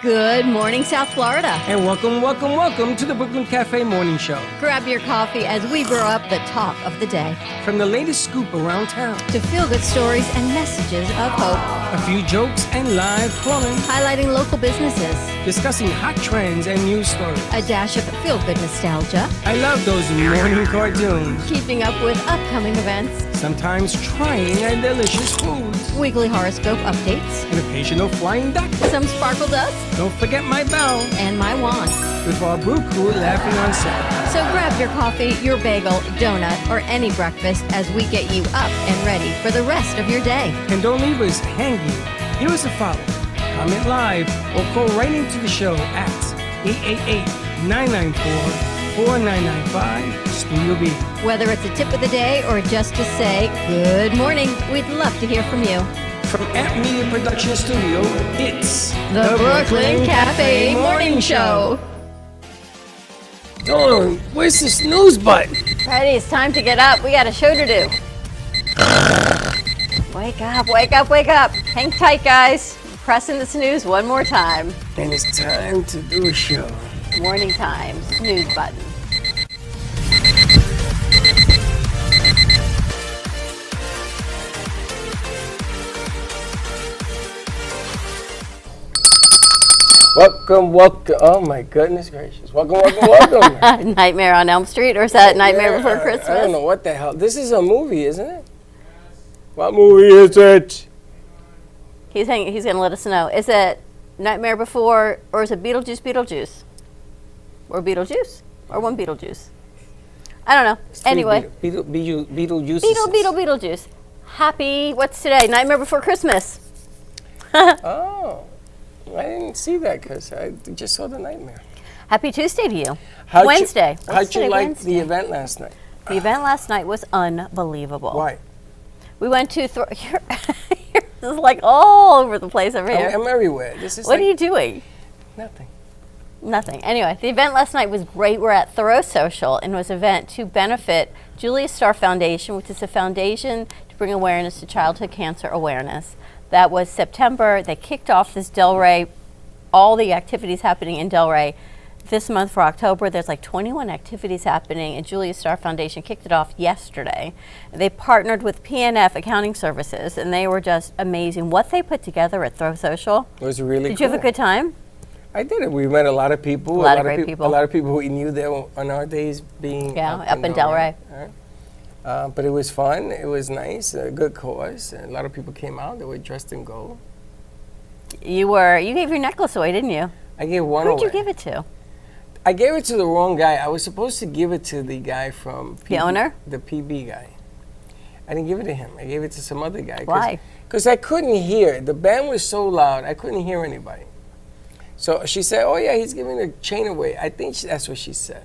Good morning, South Florida. And welcome to the Brooklyn Cafe Morning Show. Grab your coffee as we brew up the talk of the day. From the latest scoop around town to feel-good stories and messages of hope. A few jokes and live calling. Highlighting local businesses. Discussing hot trends and news stories. A dash of feel-good nostalgia. I love those morning cartoons. Keeping up with upcoming events. Sometimes trying and delicious foods. Weekly horoscope updates. An occasional flying duck. Some sparkle dust. Don't forget my bell. And my wand. With our brew crew laughing on set. So grab your coffee, your bagel, donut, or any breakfast as we get you up and ready for the rest of your day. And don't leave us hanging. Give us a follow, comment live, or call right into the show at 888-994-4995 Studio B. Whether it's a tip of the day or just to say good morning, we'd love to hear from you. From Amp Media Production Studio, it's the Brooklyn Cafe Morning Show. Dawn, where's the snooze button? Freddie, it's time to get up. We got a show to do. Wake up, wake up, wake up. Hang tight, guys. Pressing the snooze one more time. And it's time to do a show. Morning time, snooze button. Welcome. Oh my goodness gracious. Welcome. Nightmare on Elm Street, or is that Nightmare Before Christmas? I don't know what the hell. This is a movie, isn't it? What movie is it? He's going to let us know. Is it Nightmare Before, or is it Beetlejuice? Or Beetlejuice? Or one Beetlejuice? I don't know. Anyway. Beetlejuice. Beetlejuice. Happy, what's today? Nightmare Before Christmas. Oh. I didn't see that because I just saw the Nightmare. Happy Tuesday to you. How'd Wednesday. How'd you like the event last night? The event last night was unbelievable. Why? We went to, this is like all over the place over here. I'm everywhere. What are you doing? Nothing. Anyway, the event last night was great. We're at Thoreau Social, and it was an event to benefit Julius Starr Foundation, which is a foundation to bring awareness to childhood cancer awareness. That was September. They kicked off this Delray, all the activities happening in Delray. This month for October, there's like 21 activities happening, and Julius Starr Foundation kicked it off yesterday. They partnered with PNF Accounting Services, and they were just amazing. What they put together at Throw Social. It was really cool. Did you have a good time? I did. We met a lot of people. A lot of great people. A lot of people we knew there on our days being up in Delray. But it was fun. It was nice. A good cause. A lot of people came out. They were dressed in gold. You gave your necklace away, didn't you? I gave one away. Who'd you give it to? I gave it to the wrong guy. I was supposed to give it to the guy from the owner? The PB guy. I didn't give it to him. I gave it to some other guy. Why? Because I couldn't hear. The band was so loud, I couldn't hear anybody. So she said, oh, yeah, he's giving the chain away. I think that's what she said.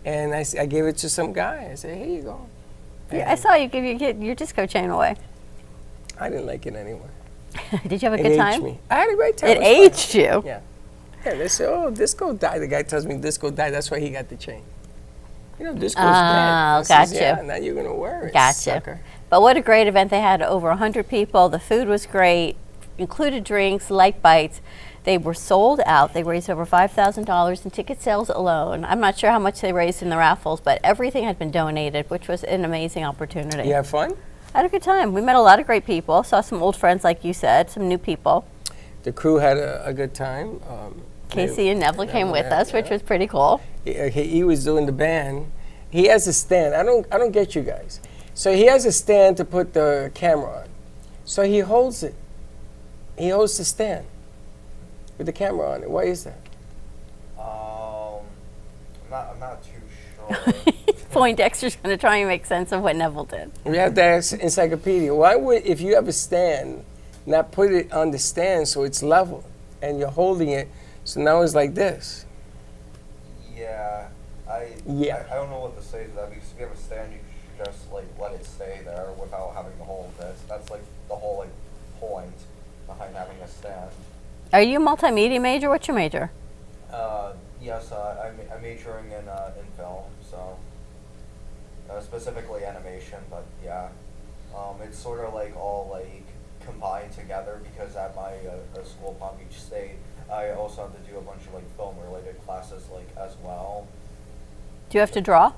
And I gave it to some guy. I said, here you go. Yeah, I saw you give your disco chain away. I didn't like it anyway. Did you have a good time? It aged me. I had a great time. It aged you? Yeah. Yeah, they said, oh, disco died. The guy tells me disco died. That's why he got the chain. You know, disco's dead. Gotcha. Yeah, now you're going to wear it, Gotcha. sucker. But what a great event. They had over 100 people. The food was great, included drinks, light bites. They were sold out. They raised over $5,000 in ticket sales alone. I'm not sure how much they raised in the raffles, but everything had been donated, which was an amazing opportunity. You have fun? I had a good time. We met a lot of great people. Saw some old friends, like you said, some new people. The crew had a good time. Casey and Neville came with us, which was pretty cool. He was doing the band. He has a stand. I don't get you guys. So he has a stand to put the camera on. So he holds it. He holds the stand with the camera on it. Why is that? I'm not too sure. Poindexter's going to try and make sense of what Neville did. We have to ask Encyclopedia. Why would, if you have a stand, not put it on the stand so it's level and you're holding it, so now it's like this? Yeah. I don't know what to say to that, because if you have a stand, you should just like let it stay there without having to hold this. That's like the whole like point behind having a stand. Are you a multimedia major? What's your major? Yes, I'm majoring in film, so specifically animation. But yeah, it's sort of like all like combined together, because at my school, Palm Beach State, I also have to do a bunch of like film-related classes like as well. Do you have to draw?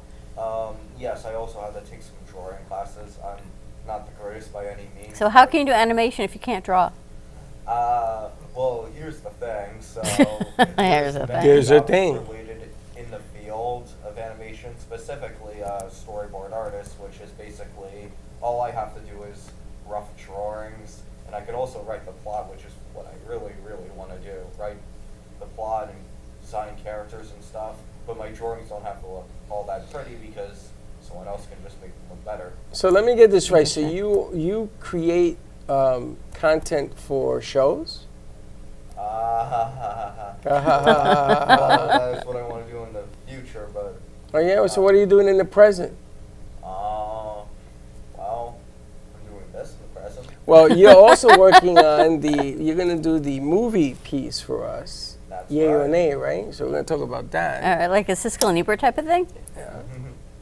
Yes, I also have to take some drawing classes. I'm not the greatest by any means. So how can you do animation if you can't draw? Well, here's the thing. So Here's the thing. Here's the thing. Related in the field of animation, specifically storyboard artist, which is basically all I have to do is rough drawings, and I could also write the plot, which is what I really, really want to do. Write the plot and design characters and stuff. But my drawings don't have to look all that pretty because someone else can just make them look better. So let me get this right. So you create content for shows? Well, that is what I want to do in the future, but... Oh yeah, so what are you doing in the present? Well, I'm doing this in the present. Well, you're also working on you're going to do the movie piece for us. That's Yay right. or nay, right? So we're going to talk about that. Like a Siskel and Ebert type of thing?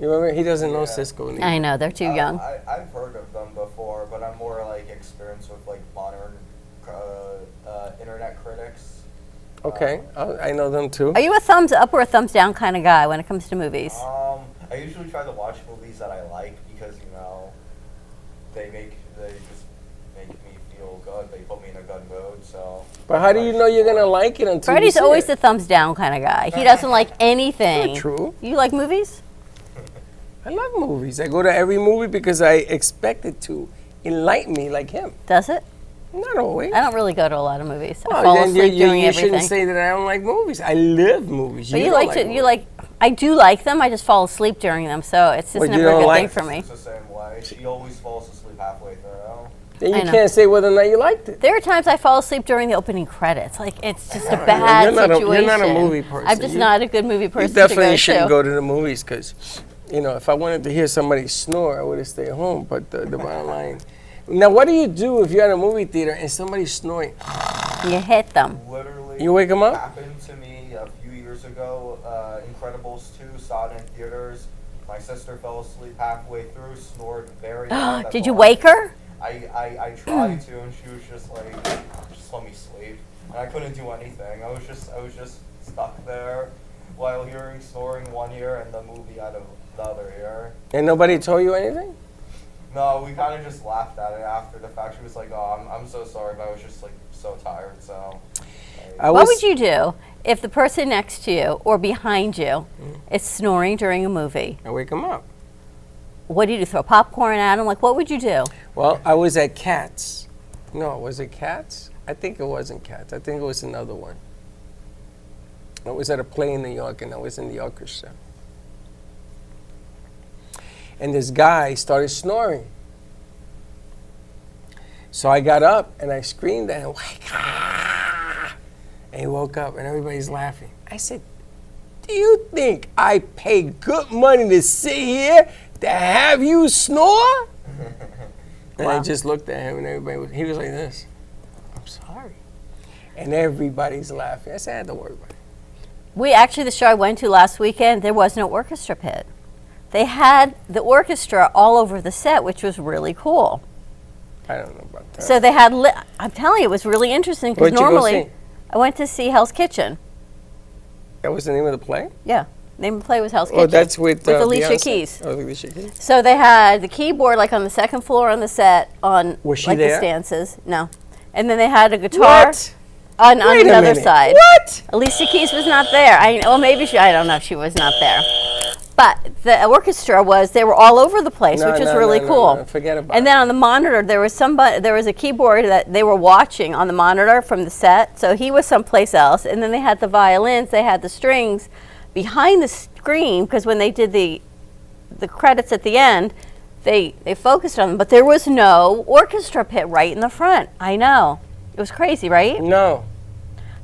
You remember? He doesn't know Yeah. Cisco. and I know, they're too young. I've heard of them before, but I'm more like experienced with like modern internet critics. Okay, I know them too. Are you a thumbs up or a thumbs down kind of guy when it comes to movies? I usually try to watch movies that I like because they just make me feel good. They put me in a good mood. So. But how do you know you're going to like it until Freddie's you see always it? the thumbs down kind of guy. He doesn't like anything. Not true. You like movies? I love movies. I go to every movie because I expect it to enlighten me like him. Does it? Not always. I don't really go to a lot of movies. I Well, fall then asleep doing you everything. shouldn't say that I don't like movies. I live movies. But movies. I do like them. I just fall asleep during them, so it's just Well, you never a don't good like thing for me. It's the same way. She always falls asleep halfway through. Then I you know. can't say whether or not you liked it. There are times I fall asleep during the opening credits. Like it's just a bad you're not a situation. movie person. I'm just You- not a good movie person. You definitely to go shouldn't to. go to the movies because, if I wanted to hear somebody snore, I would have stayed home. But the bottom line. Now, what do you do if you're at a movie theater and somebody's snoring? You hit them. Literally. You wake 'em up? Happened to me a few years ago. Incredibles 2, saw it in theaters. My sister fell asleep halfway through, snored very loud. Did you wake her? I tried to, and she was just like, just let me sleep. And I couldn't do anything. I was just stuck there while hearing snoring one ear and the movie out of the other ear. And nobody told you anything? No, we kind of just laughed at it after the fact. She was like, "Oh, I'm so sorry, but I was just like so tired." So. What would you do if the person next to you or behind you is snoring during a movie? I wake them up. What do you do? Throw popcorn at them? Like, what would you do? Well, I was at Cats. No, was it Cats? I think it wasn't Cats. I think it was another one. I was at a play in New York, and I was in the orchestra. And this guy started snoring. So I got up, and I screamed at him, "Wake up!" And he woke up, and everybody's laughing. I said, "Do you think I pay good money to sit here to have you snore?" And I just looked at him, and he was like this. "I'm sorry." And everybody's laughing. I said, "I had to worry about it." The show I went to last weekend, there was no orchestra pit. They had the orchestra all over the set, which was really cool. I don't know about that. So they had, I'm telling you, it was really interesting because Where'd you go normally see? I went to see Hell's Kitchen. That was the name of the play? Yeah, name of the play was Hell's Oh, Kitchen. that's with Alicia Beyonce? Keys. Oh, Alicia Keys. So they had the keyboard like on the second floor on the set on Was she like there? the stances. No. And then they had a guitar What? on Wait a another minute. side. What? Alicia Keys was not there. I don't know if she was not there. But the orchestra they were all over the place, No, which was no, really no, cool. no, forget about And then on the monitor, there was a keyboard that they were watching on the monitor from the set. So he was someplace else. And then they had the violins, they had the strings behind the screen because when they did the credits at the end, they focused on them. But there was no orchestra pit right in the front. I know. It was crazy, right? No.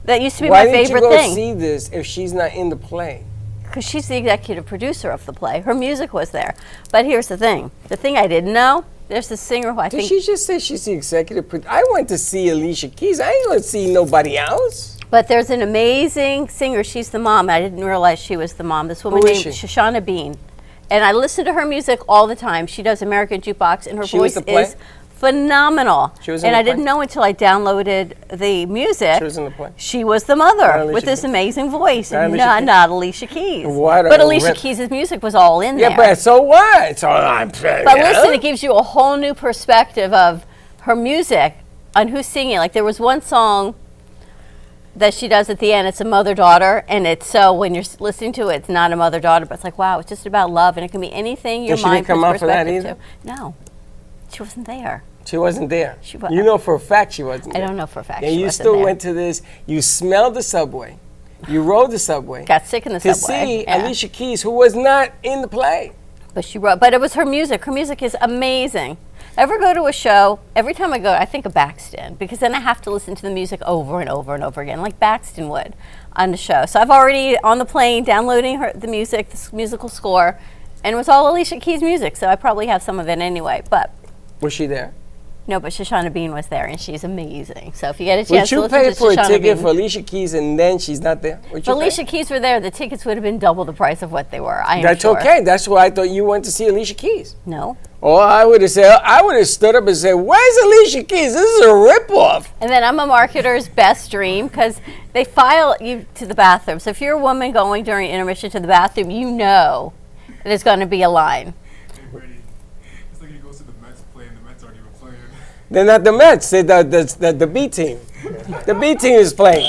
That used to be Why my didn't favorite you go thing. see this if she's not in the play? Because she's the executive producer of the play. Her music was there. But here's the thing. The thing I didn't know, there's this singer who I Did think... she just say she's the executive producer? I went to see Alicia Keys. I ain't going to see nobody else. But there's an amazing singer. She's the mom. I didn't realize she was the mom. This woman Who is named she? Shoshana Bean. And I listen to her music all the time. She does American Jukebox, and her She was voice the play? is Phenomenal. She was in and the I didn't play? know until I downloaded the music. She was in the play. She was the mother Not Alicia with this Keys. amazing voice. Not and Alicia Keys. not Alicia Keys. What a But Alicia rip. Keys' music was all in Yeah, there. but so what? So I'm saying. But listen, it gives you a whole new perspective of her music on who's singing. Like there was one song that she does at the end. It's a mother-daughter, and it's so when you're listening to it, it's not a mother-daughter, but it's like, wow, it's just about love, and it can be anything your And she didn't mind come puts out for that perspective either? to. No, she wasn't there. She wasn't there. She wa- You know for a fact she wasn't I there. don't know for a fact And she you wasn't still there. went to this. You smelled the subway. You rode the subway. Got sick in the to subway. see Yeah. Alicia Keys, who was not in the play. But she wrote. But it was her music. Her music is amazing. Ever go to a show? Every time I go, I think of Baxton because then I have to listen to the music over and over and over again, like Baxton would on the show. So I've already on the plane downloading the music, this musical score, and it was all Alicia Keys music. So I probably have some of it anyway. But Was she there? no, but Shoshana Bean was there, and she's amazing. So if you get a Would chance to you listen pay to for a Shoshana ticket Bean, for Alicia Keys and then she's not there? Would if you pay? Alicia Keys were there, the tickets would have been double the price of what they were. I am That's sure. okay. That's why I thought you went to see Alicia Keys. No. Or I would have said, I would have stood up and said, "Where's Alicia Keys? This is a ripoff." And then I'm a marketer's best dream because they file you to the bathroom. So if you're a woman going during intermission to the bathroom, you know there's going to be a line. Hey, Brady, it's like he goes to the Mets play and the Mets aren't even playing. They're not the Mets. They're the B team. The B team is playing.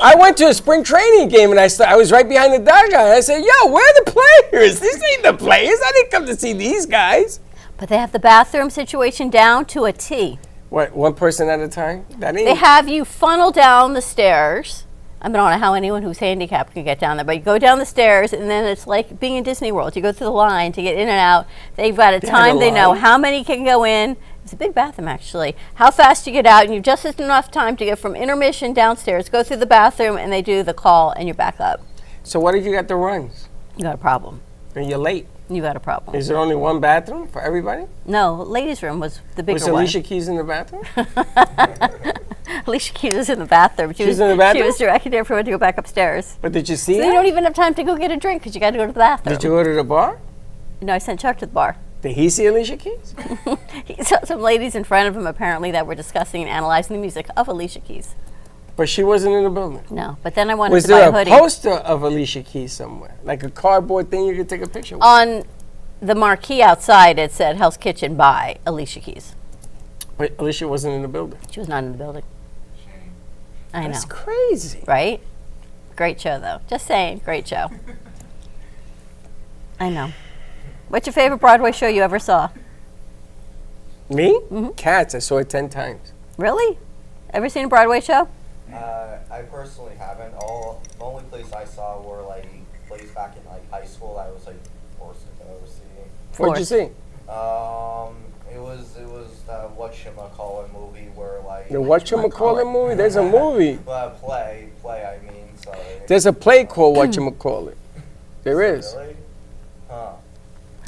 I went to a spring training game and I was right behind the dugout. And I said, "Yo, where are the players? These ain't the players. I didn't come to see these guys." But they have the bathroom situation down to a T. What? One person at a time? That ain't. They have you funnel down the stairs. I don't know how anyone who's handicapped can get down there, but you go down the stairs, and then it's like being in Disney World. You go through the line to get in and out. They've got a They had time. a They know line? how many can go in. It's a big bathroom, actually. How fast you get out, and you've just enough time to get from intermission downstairs, go through the bathroom, and they do the call, and you're back up. So what if you got the runs You got a problem. and you're late? You got a problem. Is there only one bathroom for everybody? No, ladies' room was the bigger Was one. Alicia Keys in the bathroom? Alicia Keys was in the bathroom. She's in the bathroom? She was directing everyone to go back upstairs. But did you see So her? you don't even have time to go get a drink because you got to go to the bathroom. Did you go to the bar? No, I sent Chuck to the bar. Did he see Alicia Keys? He saw some ladies in front of him apparently that were discussing and analyzing the music of Alicia Keys. But she wasn't in the building. No, but then I wanted Was to buy there a hoodie. a poster of Alicia Keys somewhere? Like a cardboard thing you could take a picture with? On the marquee outside, it said Hell's Kitchen by Alicia Keys. But Alicia wasn't in the building. She was not in the building. Shame. I know, That's crazy. right? Great show, though. Just saying, great show. I know. What's your favorite Broadway show you ever saw? Me? Mm-hmm. Cats. I saw it 10 times. Really? Ever seen a Broadway show? I personally haven't. The only place I saw were like plays back in like high school that I was like forced to go see. What'd you see? It was the whatchamacallit movie where like The whatchamacallit movie? There's a movie. play I mean so There's a play called whatchamacallit. There is. Really? Huh.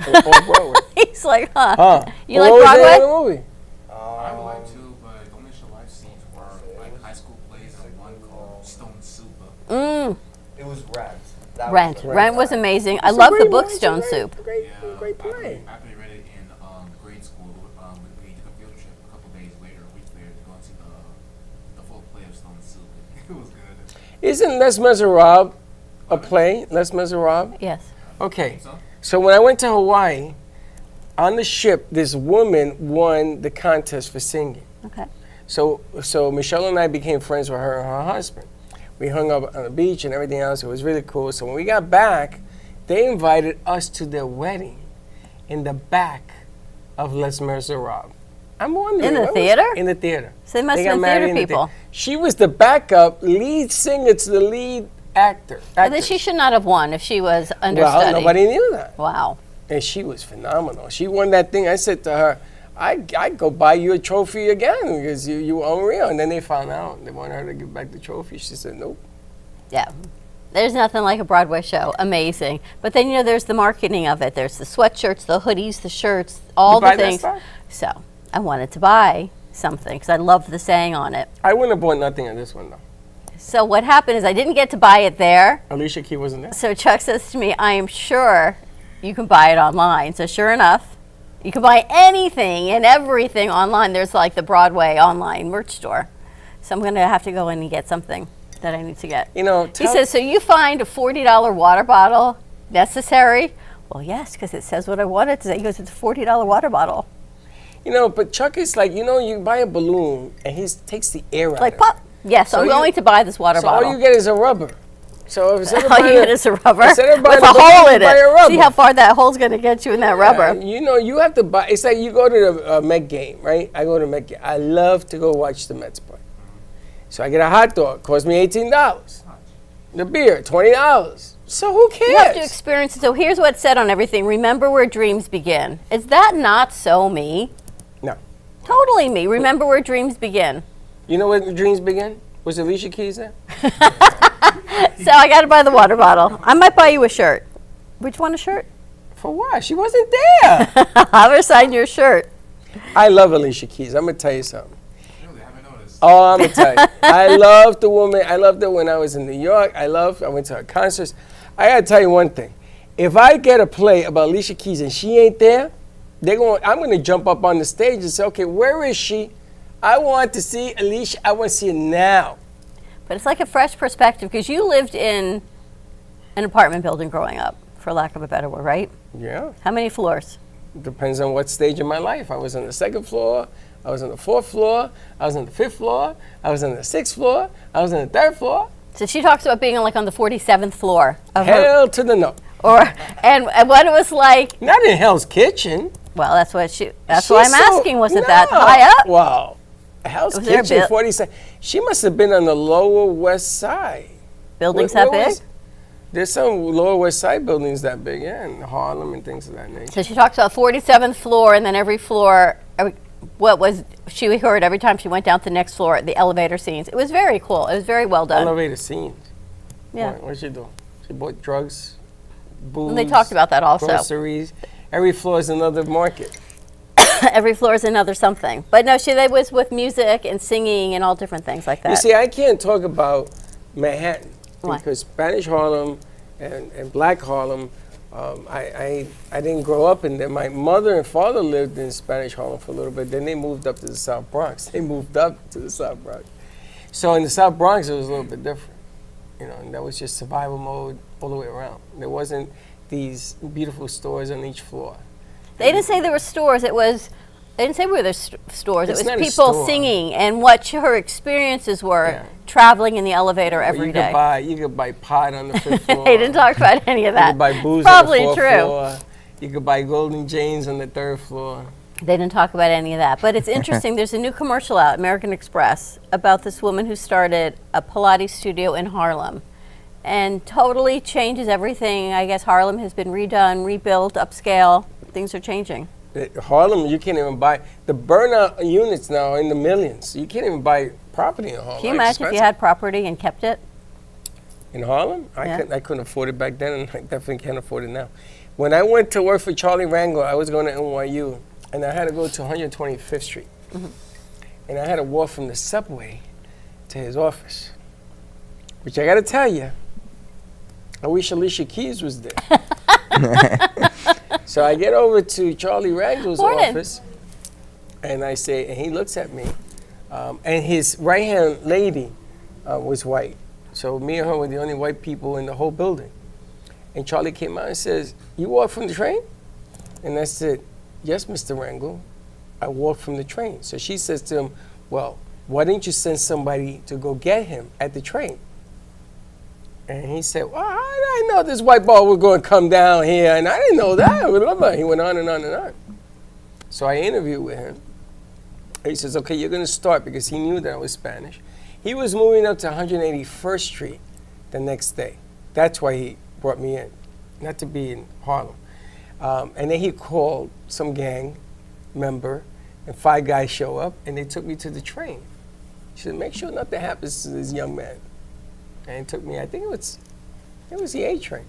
On Broadway. He's like, huh? Huh. You What like was the name of Broadway? the movie? I would like to, but the only show I've seen were like high school plays and one called Stone Soup. It was Rent. That Rent. was the Rent was amazing. I It's a love the great book movie. It's a Stone great- Soup. Great play. After we read it in grade school, we took a field trip a couple days later, a week later, to go and see the full play of Stone Soup. It was good. Isn't Les Miserables a play? Les Miserables? Yes. Okay. So? So when I went to Hawaii, on the ship, this woman won the contest for singing. Okay. So Michelle and I became friends with her and her husband. We hung up on the beach and everything else. It was really cool. So when we got back, they invited us to their wedding in the back of Les Miserables. I'm wondering. In the what was- theater? In the theater. So they must They have got been married theater in the people. She was the backup lead singer to the lead actor. And then she should not have won if she was understudy. Well, nobody knew that. Wow. And she was phenomenal. She won that thing. I said to her, I'd go buy you a trophy again because you were unreal. And then they found out. They wanted her to give back the trophy. She said, nope. Yeah. There's nothing like a Broadway show. Amazing. But then, there's the marketing of it. There's the sweatshirts, the hoodies, the shirts, all You the buy that things. stuff? So I wanted to buy something because I love the saying on it. I wouldn't have bought nothing on this one, though. So what happened is I didn't get to buy it there. Alicia Keys wasn't there. So Chuck says to me, I am sure you can buy it online. So sure enough, You can buy anything and everything online. There's like the Broadway online merch store. So I'm going to have to go in and get something that I need to get. You know, He says, so you find a $40 water bottle necessary? Well, yes, because it says what I want it to say. He goes, it's a $40 water bottle. you know, but Chuck is like, you know, you buy a balloon and he takes the air out Like of pop. it. Yes, So I'm you- going to buy this water So bottle. all you get is a rubber. So if instead of All you buying get is a rubber instead of buying with a balloon, hole you in buy a it. rubber. See how far that hole's going to get you in that rubber. You know, you have to buy. It's like you go to the Met game, right? I go to Met game. I love to go watch the Mets play. So I get a hot dog. Cost me $18. The beer, $20. So who cares? You have to experience it. So here's what's said on everything. Remember where dreams begin. Is that not so me? No. Totally me. Remember where dreams begin. You know where the dreams begin? Was Alicia Keys there? So I got to buy the water bottle. I might buy you a shirt. Would you want a shirt? For what? She wasn't there. I'm going to sign your shirt. I love Alicia Keys. I'm gonna tell you something. Really, I haven't noticed. Oh, I'm gonna tell you. I love the woman. I loved her when I was in New York. I went to her concerts. I gotta tell you one thing. If I get a play about Alicia Keys and she ain't there, I'm gonna jump up on the stage and say, okay, where is she? I want to see Alicia. I want to see her now. But it's like a fresh perspective because you lived in an apartment building growing up, for lack of a better word, right? Yeah. How many floors? Depends on what stage of my life. I was on the second floor. I was on the fourth floor. I was on the fifth floor. I was on the sixth floor. I was on the third floor. So she talks about being like on the 47th floor of her, Hell to the no. and what it was like. Not in Hell's Kitchen. Well, that's what she. That's She's why I'm so- asking. Was it No. that high up? Wow. Hell's Was there a Kitchen, bit- 47. She must have been on the Lower West Side. Buildings Where that big? was- There's some Lower West Side buildings that big, yeah, in Harlem and things of that nature. So she talks about 47th floor, and then every floor. She heard every time she went down to the next floor, the elevator scenes. It was very cool. It was very well done. Elevator scenes. Yeah. What'd she do? She bought drugs, booze. And they talked about that also. Groceries. Every floor is another market. Every floor is another something. But no, they was with music and singing and all different things like that. You see, I can't talk about Manhattan Why? because Spanish Harlem and Black Harlem, I didn't grow up in there. My mother and father lived in Spanish Harlem for a little bit. Then they moved up to the South Bronx. They moved up to the South Bronx. So in the South Bronx, it was a little bit different. You know, and that was just survival mode all the way around. There wasn't these beautiful stores on each floor. They didn't say there were stores. They didn't say where there's stores. It's It not was a people store. singing and what her experiences were Yeah. traveling in the elevator But every you day. You could buy pot on the fifth floor. They didn't talk about any of You that. could buy booze Probably on the fourth true. floor. You could buy Golden Janes on the third floor. They didn't talk about any of that. But it's interesting. There's a new commercial out, American Express, about this woman who started a Pilates studio in Harlem and totally changes everything. I guess Harlem has been redone, rebuilt, upscale. Things are changing. Harlem, you can't even buy the burnout units now are in the millions. You can't even buy property in Harlem. Can you imagine if you had property and kept it? in Harlem? Yeah. I couldn't afford it back then, and I definitely can't afford it now. When I went to work for Charlie Rangel, I was going to NYU, and I had to go to 125th Street, and I had to walk from the subway to his office. Which I got to tell you, I wish Alicia Keys was there. So I get over to Charlie Rangel's Morning. office, and I say, and he looks at me, and his right-hand lady was white. So me and her were the only white people in the whole building. And Charlie came out and says, "You walked from the train?" And I said, "Yes, Mr. Rangel, I walked from the train." So she says to him, "Well, why didn't you send somebody to go get him at the train?" And he said, "Well, I didn't know this white ball was going to come down here, and I didn't know that." He went on and on and on. So I interviewed with him. He says, "Okay, you're going to start," because he knew that I was Spanish. He was moving up to 181st Street the next day. That's why he brought me in, not to be in Harlem. And then he called some gang member, and 5 guys show up, and they took me to the train. He said, "Make sure nothing happens to this young man." And it took me, I think it was the A train.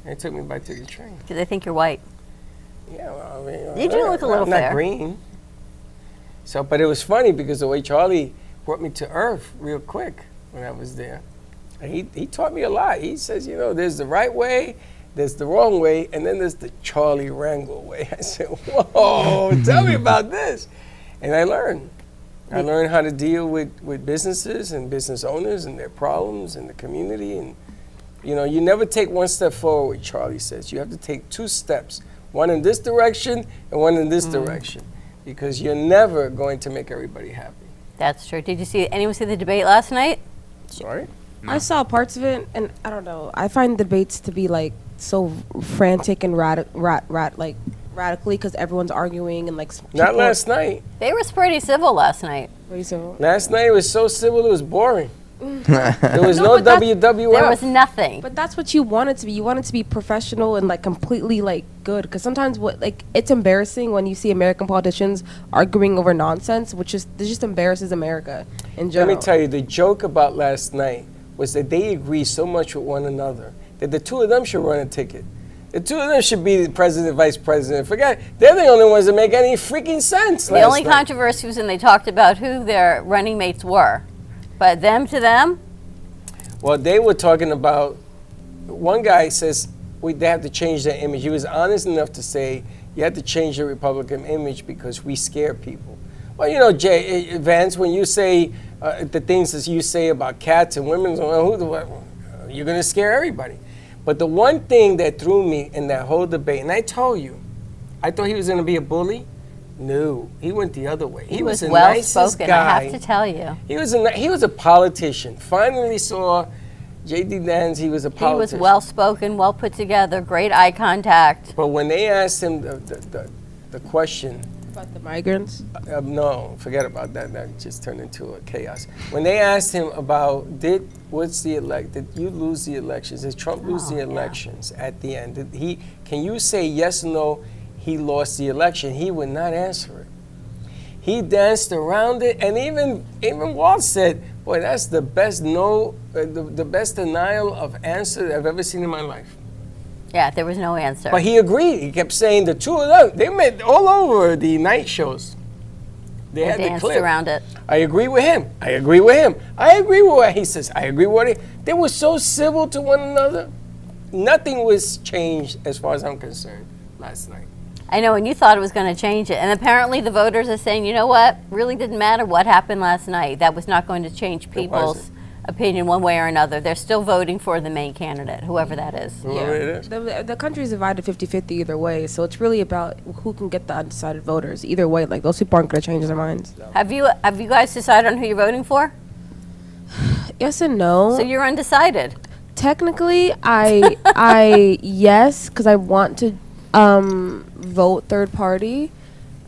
And it took me back to the train. Because they think you're white. Yeah, well, I mean, You do look a little I'm not fair. green. So, but it was funny because the way Charlie brought me to earth real quick when I was there. And he taught me a lot. He says, there's the right way there's the wrong way, and then there's the Charlie Rangel way. I said, whoa, tell me about this. And I learned. I learned how to deal with businesses and business owners and their problems in the community. And, you know, you never take one step forward, Charlie says. You have to take 2 steps, one in this direction and one in this direction, because you're never going to make everybody happy. That's true. Did you see anyone see the debate last night? Sorry? No. I saw parts of it, and I don't know. I find debates to be like so frantic and radically because everyone's arguing and like. Not last night. They were pretty civil last night. Pretty civil. Last night it was so civil it was boring. There was no WWF. There was nothing. But that's what you want it to be. You want it to be professional and like completely like good. Because sometimes it's embarrassing when you see American politicians arguing over nonsense, which is it just embarrasses America in general. Let me tell you, the joke about last night was that they agree so much with one another that the 2 of them should run a ticket. The 2 of them should be the president, vice president. Forget, they're the only ones that make any freaking sense. The only controversy was when they talked about who their running mates were. But them to them? Well, they were talking about, one guy says they have to change their image. He was honest enough to say, you have to change your Republican image because we scare people. Well, you know, Vance, when you say the things that you say about cats and women, you're going to scare everybody. But the one thing that threw me in that whole debate, and I told you, I thought he was going to be a bully. No, he went the other way. He was the nicest well-spoken, guy. I have to tell you. He was a politician. Finally saw J.D. Dance, he was a politician. He was well-spoken, well put together, great eye contact. But when they asked him the question... About the migrants? No, forget about that. That just turned into a chaos. When they asked him about, did you lose the elections? Did Trump lose the elections at the end? Can you say yes or no, he lost the election? He would not answer it. He danced around it, and even Walt said, boy, that's the best the best denial of answer that I've ever seen in my life. Yeah, there was no answer. But he agreed. He kept saying the 2 of them, they met all over the night shows. They had danced the clip. around it. I agree with him. I agree with him. I agree with what he says. I agree with it. They were so civil to one another. Nothing was changed as far as I'm concerned last night. I know, and you thought it was going to change it. And apparently the voters are saying, you know what? Really didn't matter what happened last night. That was not going to change people's opinion one way or another. They're still voting for the main candidate, whoever that is. Whoever it is. The country's divided 50-50 either way, so it's really about who can get the undecided voters. Either way, like those people aren't going to change their minds. No. Have you guys decided on who you're voting for? Yes and no. So you're undecided. Technically, I yes, because I want to vote third party.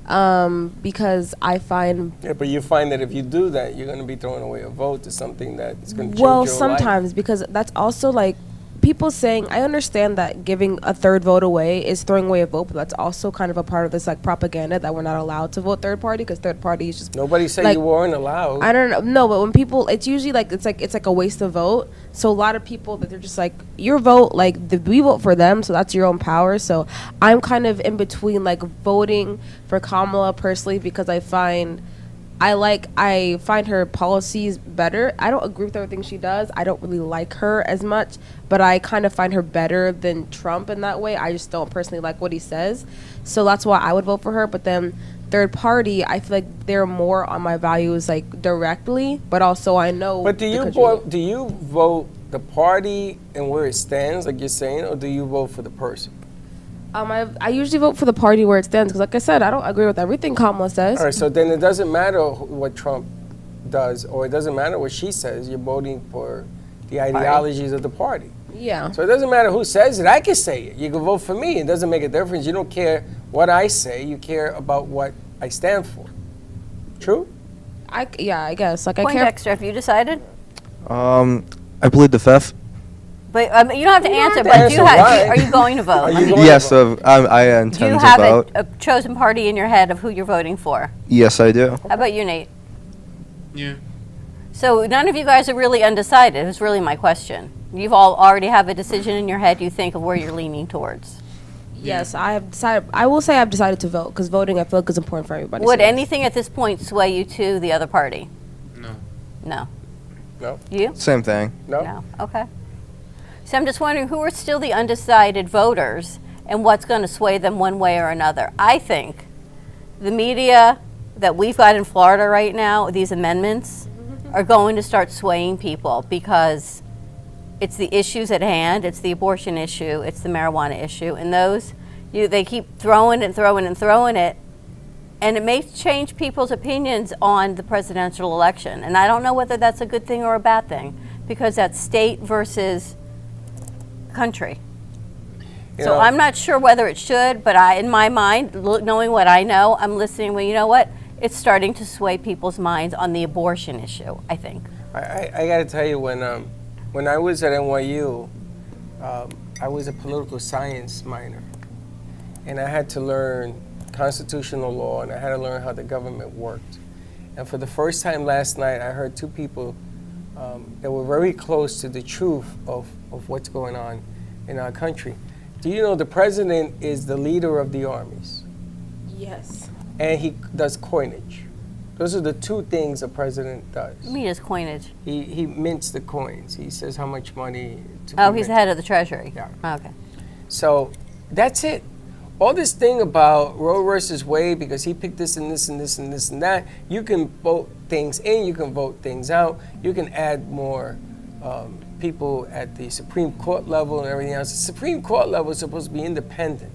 Because I find... Yeah, but you find that if you do that, you're going to be throwing away a vote to something that's going to change well, your sometimes, life. Because that's also like people saying, I understand that giving a third vote away is throwing away a vote, but that's also kind of a part of this like propaganda that we're not allowed to vote third party because third party is just... Nobody said you weren't allowed. I don't know. No, but when people, it's usually like it's like a waste of vote. So a lot of people that they're just like, your vote, like we vote for them, so that's your own power. So I'm kind of in between like voting for Kamala personally because I find her policies better. I don't agree with everything she does. I don't really like her as much, but I kind of find her better than Trump in that way. I just don't personally like what he says. So that's why I would vote for her. But then third party, I feel like they're more on my values like directly, but also I know. But do you vote the party and where it stands, like you're saying, or do you vote for the person? I usually vote for the party where it stands because, like I said, I don't agree with everything Kamala says. All right, so then it doesn't matter what Trump does, or it doesn't matter what she says. You're voting for the ideologies of the party. Yeah. So it doesn't matter who says it. I can say it. You can vote for me. It doesn't make a difference. You don't care what I say. You care about what I stand for. True? I guess. Like I care. Poindexter, have you decided? I plead the fifth. But you don't have to answer. have to But answer are you going to vote? Are you going Yes, to vote? I intend Do you to have vote. a chosen party in your head of who you're voting for? Yes, I do. How about you, Nate? Yeah. So none of you guys are really undecided. Is really my question. You've all already have a decision in your head. You think of where you're leaning towards. Yes, I have decided. I will say I've decided to vote because voting I feel like is important for everybody. Would so. anything at this point sway you to the other party? No. No. No. You? Same thing. No? No. Okay. So I'm just wondering who are still the undecided voters and what's going to sway them one way or another. I think the media that we've got in Florida right now, these amendments, are going to start swaying people because it's the issues at hand. It's the abortion issue. It's the marijuana issue. And those, they keep throwing and throwing and throwing it. And it may change people's opinions on the presidential election. And I don't know whether that's a good thing or a bad thing because that's state versus country. So I'm not sure whether it should, but in my mind, knowing what I know, I'm listening. Well, you know what? It's starting to sway people's minds on the abortion issue, I think. I got to tell you, when I was at NYU, I was a political science minor, and I had to learn constitutional law, and I had to learn how the government worked. And for the first time last night, I heard two people that were very close to the truth of what's going on in our country. Do you know the president is the leader of the armies? Yes. And he does coinage. Those are the two things a president does. I mean, it's coinage. He mints the coins. He says how much money to Oh, be he's the minted. head of the Treasury. Yeah. Okay. So that's it. All this thing about Roe versus Wade, because he picked this and this and this and this and that, you can vote things in, you can vote things out, you can add more people at the Supreme Court level and everything else. The Supreme Court level is supposed to be independent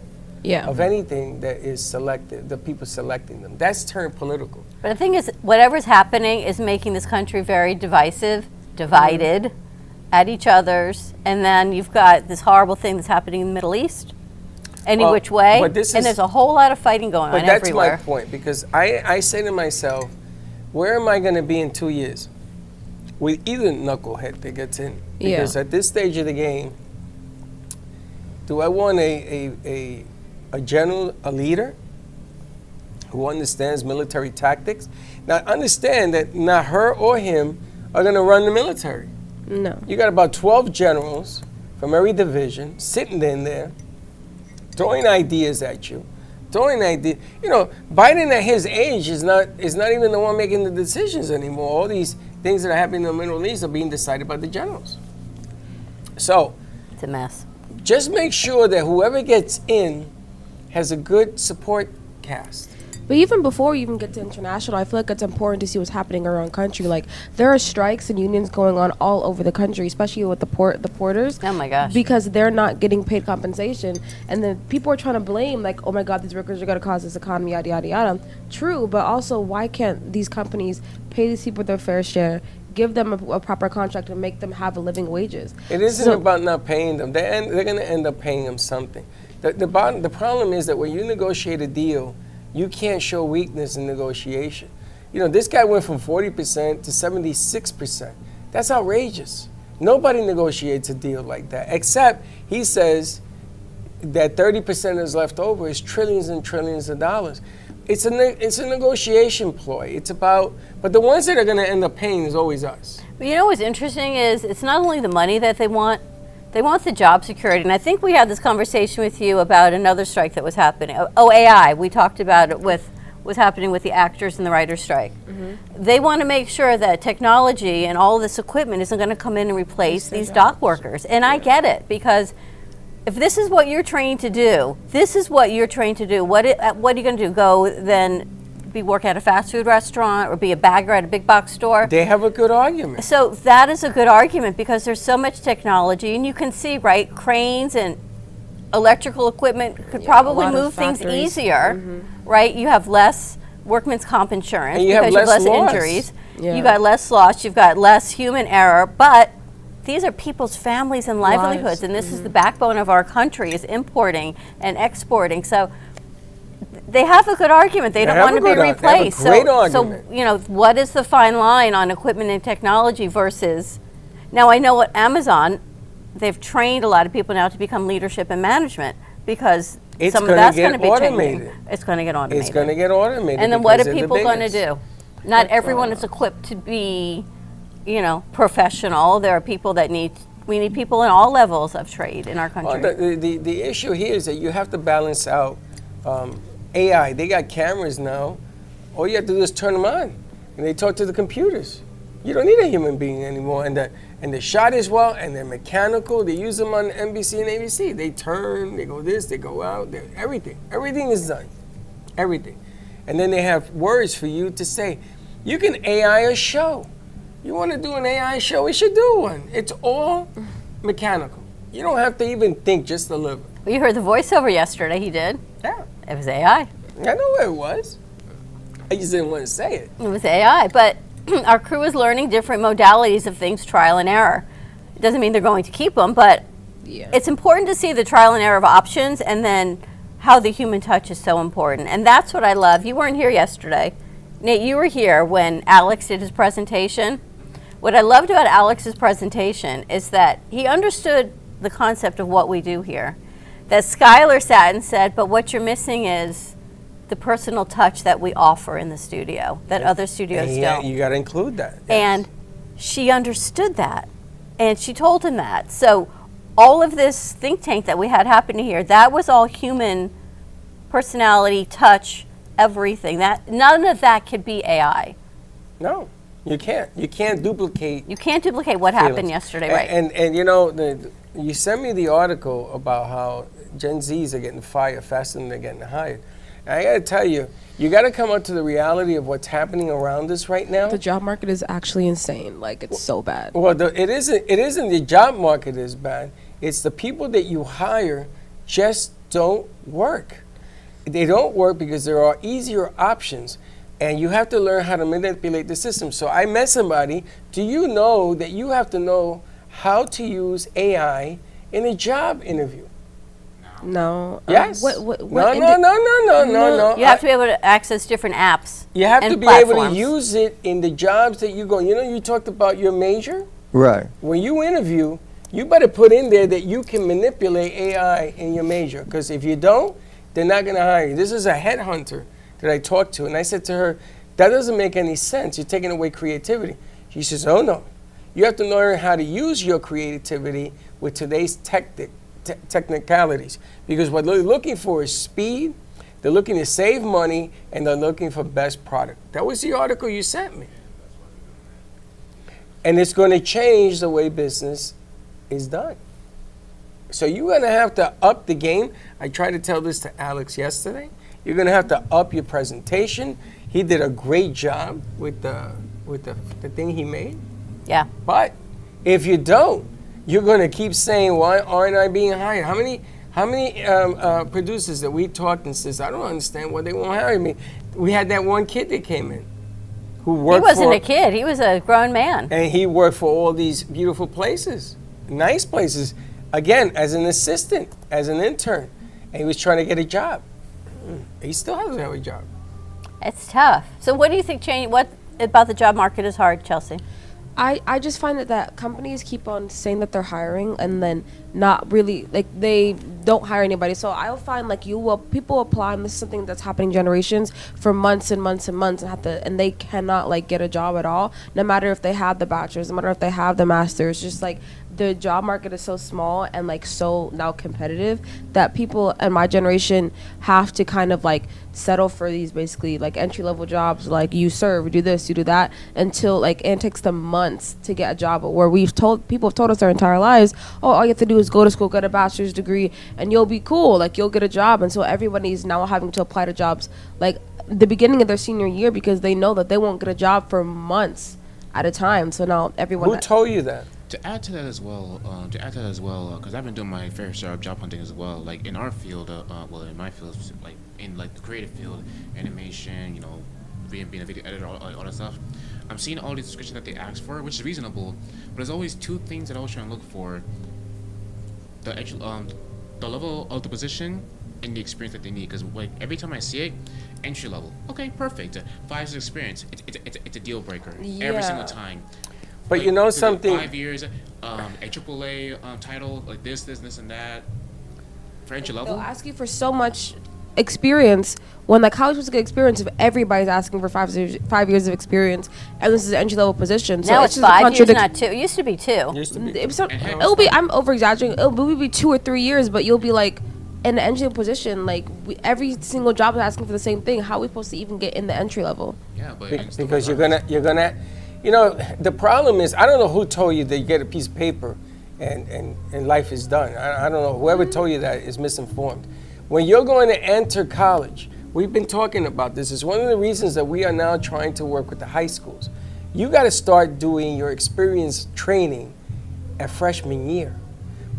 of anything that is selected, the people selecting them. That's turned political. But the thing is, whatever's happening is making this country very divisive, divided at each other's, and then you've got this horrible thing that's happening in the Middle East, any which way, but this and is- there's a whole lot of fighting going on But that's everywhere. my point, because I say to myself, where am I going to be in 2 years? With either knucklehead that gets in. Because at this stage of the game, do I want a general, a leader who understands military tactics? Now, understand that not her or him are going to run the military. No. You got about 12 generals from every division sitting in there, throwing ideas at you, throwing ideas. You know, Biden at his age is not even the one making the decisions anymore. All these things that are happening in the Middle East are being decided by the generals. So, It's a mess. just make sure that whoever gets in has a good support cast. But even before you even get to international, I feel like it's important to see what's happening around country. Like, there are strikes and unions going on all over the country, especially with the porters. Oh my gosh. Because they're not getting paid compensation. And then people are trying to blame, like, oh my God, these workers are going to cause this economy, yada, yada, yada. True, but also, why can't these companies pay these people their fair share, give them a proper contract, and make them have a living wages? It isn't So- about not paying them. They're going to end up paying them something. The problem is that when you negotiate a deal, you can't show weakness in negotiation. You know, this guy went from 40% to 76%. That's outrageous. Nobody negotiates a deal like that, except he says that 30% is left over is trillions and trillions of dollars. It's a negotiation ploy. It's about, but the ones that are going to end up paying is always us. But you know what's interesting is it's not only the money that they want the job security. And I think we had this conversation with you about another strike that was happening. AI, we talked about it with what's happening with the actors and the writers' strike. They want to make sure that technology and all this equipment isn't going to come in and replace these dock workers. And I get it, because if this is what you're trained to do, this is what you're trained to do. What are you going to do? Go then be work at a fast food restaurant or be a bagger at a big box store? They have a good argument. So that is a good argument because there's so much technology, and you can see, right, cranes and electrical equipment could probably lot of move things factories. easier, right? You have less workman's comp insurance And you have because you have less less loss. injuries. Yeah. You got less loss, you've got less human error, but these are people's families and livelihoods, Lives. and this is the backbone of our country, is importing and exporting. So they have a good argument. They don't have want a to be good ar- they have a replaced. great So, argument. you know, what is the fine line on equipment and technology versus? Now I know at Amazon, they've trained a lot of people now to become leadership and management because It's some of gonna that's get going to be changing. automated. It's going to get automated. It's going to get automated. And then what because are they're the people going to biggest. do? Not everyone is equipped to be, you know, professional. There are people that we need people in all levels of trade in our country. Well, the issue here is that you have to balance out AI. They got cameras now. All you have to do is turn them on, and they talk to the computers. You don't need a human being anymore. And and they're shot as well, and they're mechanical. They use them on NBC and ABC. They turn, they go this, they go out, everything. Everything is done. Everything. And then they have words for you to say. You can AI a show. You want to do an AI show, we should do one. It's all mechanical. You don't have to even think, just deliver. Well, you heard the voiceover yesterday, he did. Yeah. It was AI. I know what it was. I just didn't want to say it. It was AI, but our crew is learning different modalities of things, trial and error. It doesn't mean they're going to keep them, but it's important to see the trial and error of options and then how the human touch is so important. And that's what I love. You weren't here yesterday. Nate, you were here when Alex did his presentation. What I loved about Alex's presentation is that he understood the concept of what we do here. That Skylar sat and said, but what you're missing is the personal touch that we offer in the studio that other studios don't. You got to include that. Yes. And she understood that. And she told him that. So all of this think tank that we had happening here, that was all human personality, touch, everything. That none of that could be AI. No, you can't. You can't duplicate. You can't duplicate what happened yesterday, right? And you know, you sent me the article about how Gen Zs are getting fired faster than they're getting hired. And I got to tell you, you got to come up to the reality of what's happening around us right now. The job market is actually insane. Like, it's so bad. Well, it isn't the job market is bad. It's the people that you hire just don't work. They don't work because there are easier options, and you have to learn how to manipulate the system. So I met somebody. Do you know that you have to know how to use AI in a job interview? No. Yes. No. No. You have to be able to access different apps. You have and to be able to platforms. use it in the jobs that you go. You know, you talked about your major. Right. When you interview, you better put in there that you can manipulate AI in your major, because if you don't, they're not going to hire you. This is a headhunter that I talked to, and I said to her, that doesn't make any sense. You're taking away creativity. She says, oh no. You have to learn how to use your creativity with today's technicalities, because what they're looking for is speed, they're looking to save money, and they're looking for best product. That was the article you sent me. And it's going to change the way business is done. So you're going to have to up the game. I tried to tell this to Alex yesterday. You're going to have to up your presentation. He did a great job with the thing he made. Yeah. But if you don't, you're going to keep saying, why aren't I being hired? How many producers that we talked and says, I don't understand why they won't hire me. We had that one kid that came in who worked He wasn't a kid. He was a grown man. and he worked for all these beautiful places, nice places, again, as an assistant, as an intern. And he was trying to get a job. He still doesn't have a job. It's tough. So what do you think what about the job market is hard, Chelsea? I just find that companies keep on saying that they're hiring and then not really, like, they don't hire anybody. So I'll find, like, people apply, and this is something that's happening generations for months and months and months, and they cannot, like, get a job at all, no matter if they have the bachelor's, no matter if they have the master's. Just like the job market is so small and like so now competitive that people in my generation have to kind of like settle for these basically like entry level jobs, like you serve, do this, you do that, until like, and it takes them months to get a job, where people have told us their entire lives, oh, all you have to do is go to school, get a bachelor's degree, and you'll be cool, like you'll get a job. And so everybody's now having to apply to jobs like the beginning of their senior year, because they know that they won't get a job for months at a time. So now everyone. Who told you that? To add to that as well, because I've been doing my fair share of job hunting as well. Like in our field, in my field, like in like the creative field, animation, being a video editor, all that stuff. I'm seeing all these descriptions that they ask for, which is reasonable, but there's always two things that I always try and look for: the actual, the level of the position and the experience that they need. Because like every time I see it, entry level, okay, perfect, 5 years experience, it's a deal breaker every single time. But like, you know something? 5 years, a AAA title, like this, and that. For entry level, They'll ask you for so much experience when like how are you supposed to get experience if everybody's asking for 5 years of experience, and this is an entry level position? So Now it's just a 5 years, contradic- not 2. It used to be 2. Used to be. It'll be, I'm over exaggerating. It'll be 2 or 3 years, but you'll be like in the entry level position. Like every single job is asking for the same thing. How are we supposed to even get in the entry level? yeah, but Because you're gonna You know, the problem is, I don't know who told you that you get a piece of paper and life is done. I don't know. Whoever told you that is misinformed. When you're going to enter college, we've been talking about this. It's one of the reasons that we are now trying to work with the high schools. You got to start doing your experience training at freshman year.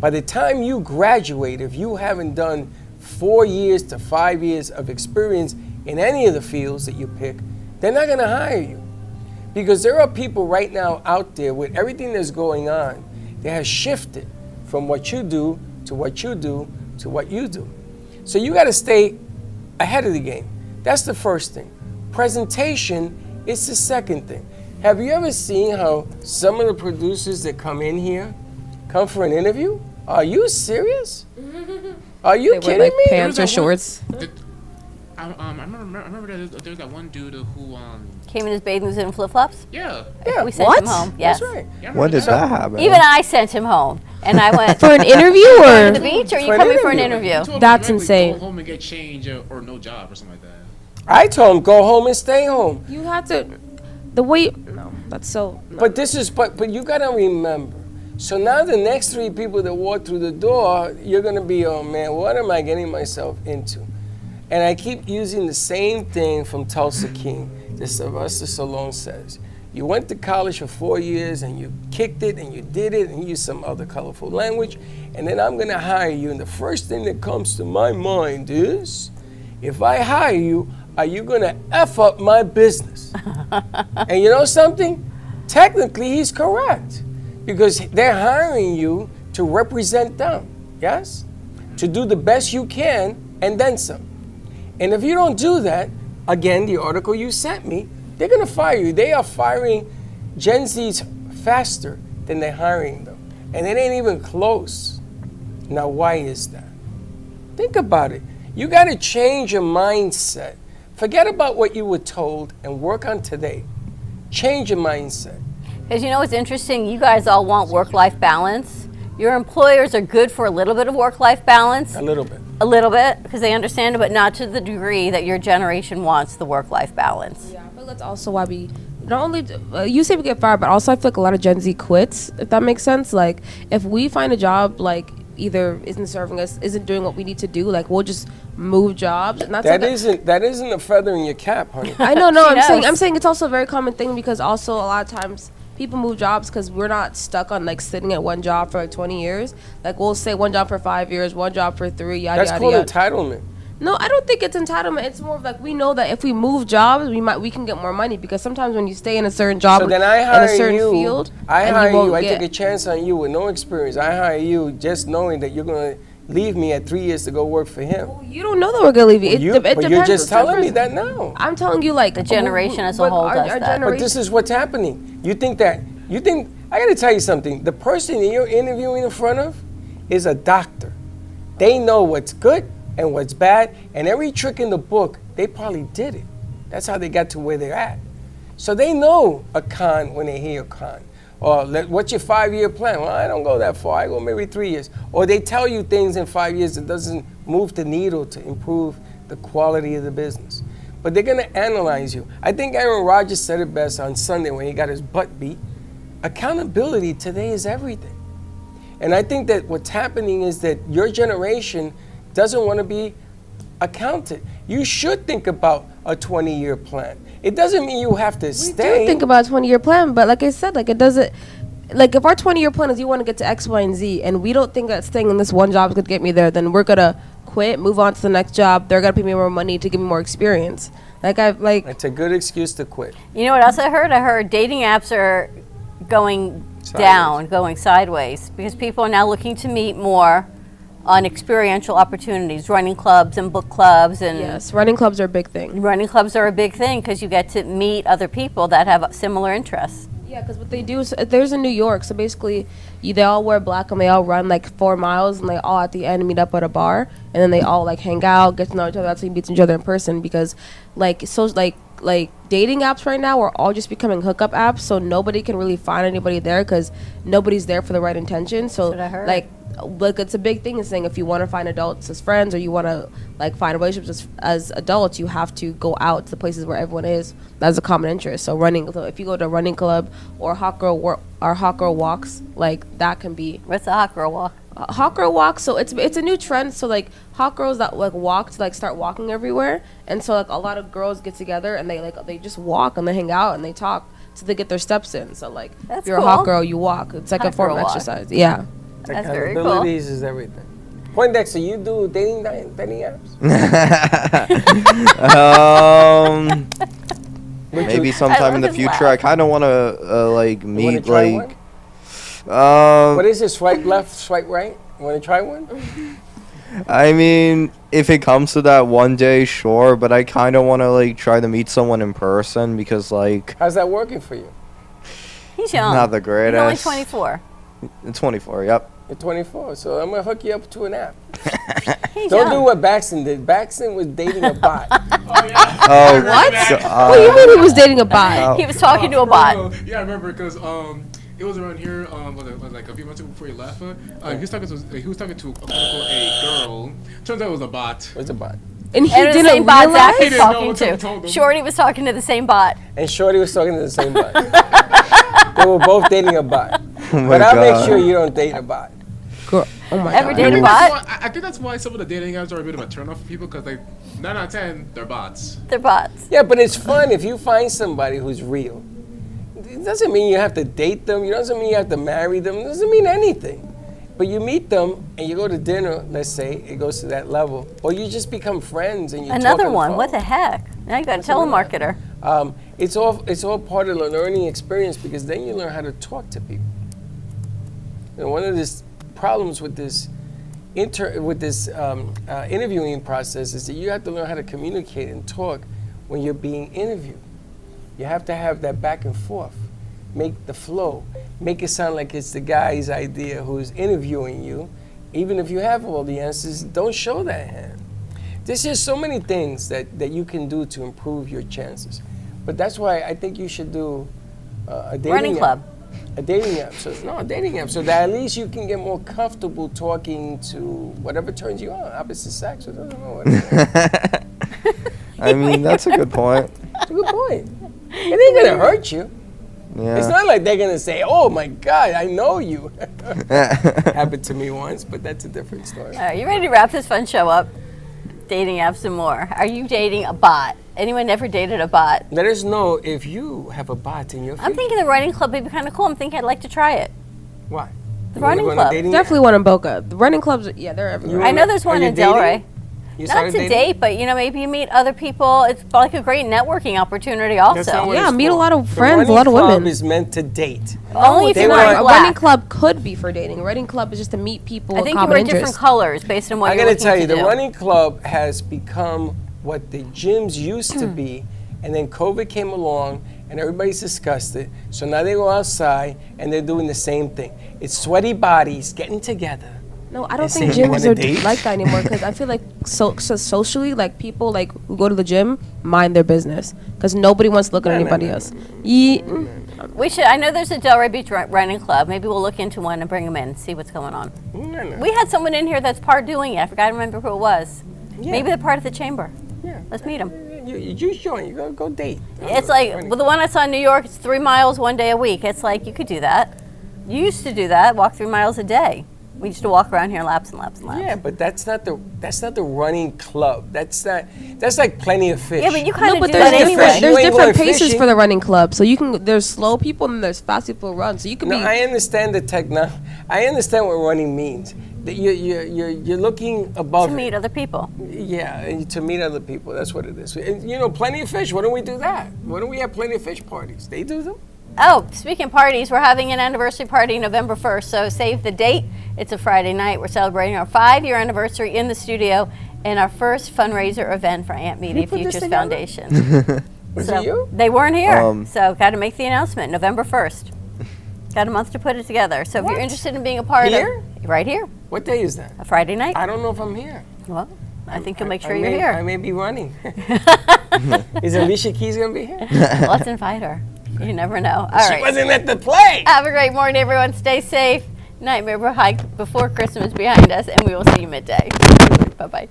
By the time you graduate, if you haven't done 4 years to 5 years of experience in any of the fields that you pick, they're not going to hire you. Because there are people right now out there with everything that's going on that has shifted from what you do to what you do to what you do. So you got to stay ahead of the game. That's the first thing. Presentation is the second thing. Have you ever seen how some of the producers that come in here come for an interview? Are you serious? Are you They kidding wear, like, me? pants or shorts. I remember there was that one dude who Came in his bathing suit and flip-flops. yeah. Yeah, We sent What? him home. Yes. that's right. Yeah, I When remember did that happen? Even I sent him home, and I went For an interview to the or? beach. Or are you For an coming for an interview. interview? He told me That's directly, insane. Go home and get change or no job or something like that. I told him go home and stay home. You had to. The way. No, that's so. No. But this is but you gotta remember. So now the next 3 people that walk through the door, you're gonna be, oh man, what am I getting myself into? And I keep using the same thing from Tulsa King that Sylvester Stallone says. You went to college for 4 years and you kicked it and you did it and used some other colorful language, and then I'm gonna hire you. And the first thing that comes to my mind is, if I hire you, are you gonna F up my business? And you know something? Technically, he's correct. Because they're hiring you to represent them, yes? To do the best you can and then some. And if you don't do that, again, the article you sent me, they're gonna fire you. They are firing Gen Zs faster than they're hiring them. And it ain't even close. Now, why is that? Think about it. You gotta change your mindset. Forget about what you were told and work on today. Change your mindset. Because you know what's interesting? You guys all want work-life balance. Your employers are good for a little bit of work-life balance. A little bit. A little bit, because they understand it, but not to the degree that your generation wants the work-life balance. Yeah, I feel that's also why we not only you say we get fired, but also I feel like a lot of Gen Z quits. If that makes sense. Like if we find a job like either isn't serving us, isn't doing what we need to do, like we'll just move jobs. And that's That isn't a feather in your cap, honey. I know, no, She knows. I'm saying it's also a very common thing because also a lot of times people move jobs because we're not stuck on like sitting at one job for like 20 years. Like we'll say one job for 5 years, one job for 3, yada That's yada called yada. entitlement. No, I don't think it's entitlement. It's more of like we know that if we move jobs, we can get more money because sometimes when you stay in a certain job So then in I a hire certain you. field, I and hire you. won't I get- take a chance on you with no experience. I hire you just knowing that you're going to leave me at 3 years to go work for him. You don't know that we're gonna leave you. It, You, it but depends you're just on the telling me person. that now. I'm telling you, like The generation as a but whole does that. But this is what's happening. You think, I got to tell you something. The person that you're interviewing in front of is a doctor. They know what's good and what's bad, and every trick in the book, they probably did it. That's how they got to where they're at. So they know a con when they hear a con. Or what's your 5-year plan? Well, I don't go that far. I go maybe 3 years. Or they tell you things in 5 years that doesn't move the needle to improve the quality of the business. But they're going to analyze you. I think Aaron Rodgers said it best on Sunday when he got his butt beat. Accountability today is everything. And I think that what's happening is that your generation doesn't want to be accounted. You should think about a 20-year plan. It doesn't mean you have to We stay. do think about a 20-year plan, but like I said, like it doesn't. Like if our 20-year plan is you want to get to X, Y, and Z, and we don't think that staying in this one job is gonna get me there, then we're gonna quit, move on to the next job. They're gonna pay me more money to give me more experience. It's a good excuse to quit. You know what else I heard? I heard dating apps are going down, going sideways, because people are now looking to meet more on experiential opportunities, running clubs and book clubs. And Yes, running clubs are a big thing. running clubs are a big thing because you get to meet other people that have similar interests. Yeah, because what they do is there's in New York, so basically they all wear black and they all run like 4 miles and they all at the end meet up at a bar and then they all like hang out, get to know each other. That's how you meet each other in person because like like dating apps right now are all just becoming hookup apps, so nobody can really find anybody there because nobody's there for the right intention. So That's what I heard. like it's a big thing is saying if you want to find adults as friends or you want to like find relationships as adults, you have to go out to the places where everyone is. That's a common interest. So if you go to a running club or hot girl walks, like that can be What's the hot girl walk? hot girl walk. So it's a new trend. So like hot girls that like walk to like start walking everywhere, and so like a lot of girls get together and they just walk and they hang out and they talk so they get their steps in. So like That's if you're a hot cool. girl, you walk. It's like a Hot form girl of walk. exercise. Yeah. That's very cool. Accountabilities is everything. Poindexter, you do dating apps? Maybe sometime in the love his future. laugh. I kind of want to like You wanna meet try like. What is it? Swipe left, swipe right? You want to try one? I mean, if it comes to that one day, sure. But I kind of want to like try to meet someone in person because like How's that working for you? He's young. not the He's only greatest. 24. 24. Yep. You're 24, so I'm gonna hook you up to an app. He's Don't young. do what Baxton did. Baxton was dating a bot. Oh What? God. What do you mean he was dating a bot? He was talking to a bot. Yeah, I remember because it was around here. Was it like a few months ago before he left? He was talking to a girl. Turns out it was a bot. What's a bot? And he And the didn't same bot Zach He was didn't know talking until I told to. him. Shorty was talking to the same bot. And Shorty was talking to the same bot. They were both dating a bot. Oh my But I'll make God. sure you don't date a bot. Girl, oh my Ever god. dated a That's bot? why- I think that's why some of the dating apps are a bit of a turn off for people because like 9 out of 10 they're bots. They're bots. Yeah, but it's fun if you find somebody who's real. It doesn't mean you have to date them. It doesn't mean you have to marry them. It doesn't mean anything. But you meet them and you go to dinner, let's say, it goes to that level. Or you just become friends and you talk Another on the one. phone. What the heck? Now you got a What's another one? telemarketer. It's all part of the learning experience because then you learn how to talk to people. And one of the problems with this interviewing process is that you have to learn how to communicate and talk when you're being interviewed. You have to have that back and forth. Make the flow. Make it sound like it's the guy's idea who's interviewing you. Even if you have all the answers, don't show that hand. There's just so many things that you can do to improve your chances. But that's why I think you should do a dating Running app. club. A dating app. A dating app. So that at least you can get more comfortable talking to whatever turns you on. Opposite sex. I don't know. Whatever. I mean, that's a good point. It's a good point. It ain't gonna hurt you. Yeah. It's not like they're gonna say, "Oh my God, I know you." Happened to me once, but that's a different story. All right, you ready to wrap this fun show up? Dating apps and more. Are you dating a bot? Anyone ever dated a bot? Let us know if you have a bot in your I'm feed. thinking the running club would be kind of cool. I'm thinking I'd like to try it. Why? The You wanna running go on a club. dating app? Definitely one in Boca. The running clubs, yeah, they're everywhere. You I know wanna- there's are one you in Delray. dating? You Not started to dating? date, but maybe you meet other people. It's like a great networking opportunity also. That's not what Yeah, it's meet a for. lot of The friends, a running lot of club women. is meant to date. Only if They you're want- wearing A black. running club could be for dating. A running club is just to meet people I with think you common wear different interests. colors based on what I you're gotta looking tell to you, the do. running club has become what the gyms used to be, and then COVID came along, and everybody's discussed it. So now they go outside, and they're doing the same thing. It's sweaty bodies getting together. No, I don't And think say, "You gyms wanna are date?" like that anymore because I feel like socially, like people like who go to the gym mind their business because nobody wants to look at anybody else. We should. I know there's a Delray Beach running club. Maybe we'll look into one and bring them in and see what's going on. No. We had someone in here that's part doing it. I forgot to remember who it was. Yeah. Maybe they're part of the chamber. Yeah. Let's meet them. You join. You go date. It's like, well, the one I saw in New York, it's 3 miles 1 day a week. It's like, you could do that. You used to do that, walk 3 miles a day. We used to walk around here laps and laps and laps. Yeah, but that's not the running club. That's like Plenty of Fish. Yeah, but you kind No, of but do there's that different, anyway. You there's ain't different going paces fishing. for the running club. So you can there's slow people and there's fast people who run. So you can No, be. I understand the technology. I understand what running means. That you're looking above To it. meet other people. Yeah, and to meet other people. That's what it is. And, Plenty of Fish. Why don't we do that? Why don't we have Plenty of Fish parties? They do them. Oh, speaking of parties, we're having an anniversary party November 1st, so save the date. It's a Friday night. We're celebrating our 5-year anniversary in the studio and our first fundraiser event for Aunt Media put this Futures together? Foundation. Was it you? They weren't here, Um, so got to make the announcement, November 1st. Got a month to put it together. So if you're interested in being a part Here? of right here, What day is that? a Friday night. I don't know if I'm here. Well, I think you'll make sure I you're may, here. I may be running. Is Alicia Keys going to be here? Let's invite her. You never know. All She right. wasn't at the play. Have a great morning, everyone. Stay safe. Nightmare Before Christmas behind us, and we will see you midday. Bye-bye.